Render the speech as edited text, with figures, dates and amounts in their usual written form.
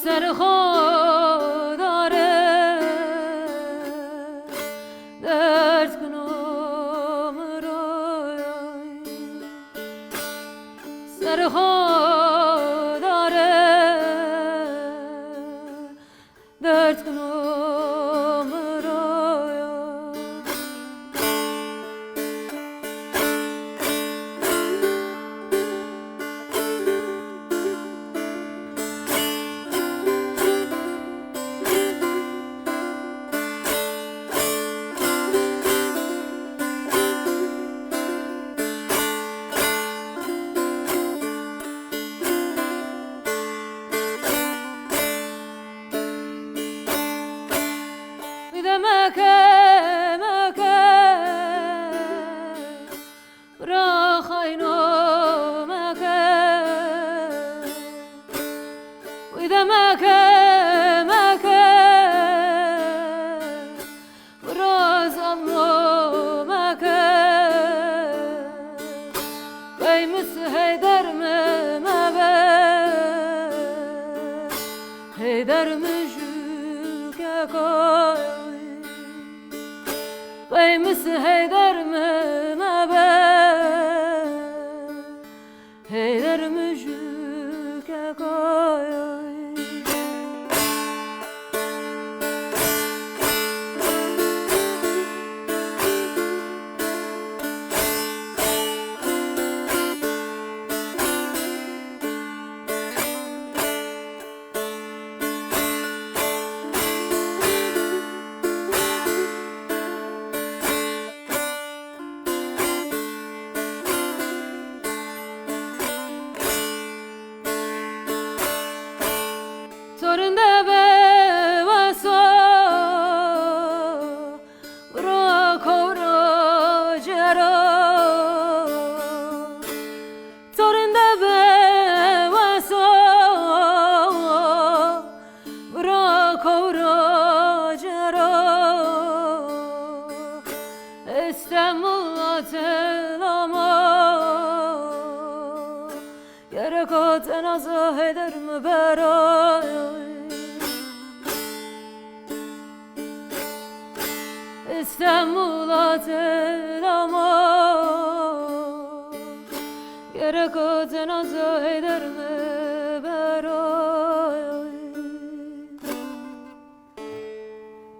سر داره درد کنم روی سر داره درد کنم روی Heyder müjük koy Kıymış heyder mebe Heyder müjük koy Torunda be vaso Bro kovro jero Torunda be vaso Bro kovro jero İstanbul'a telamo Gerek o tenaza eder mi beray İstanbul'a telamo Gerek o tenaza eder mi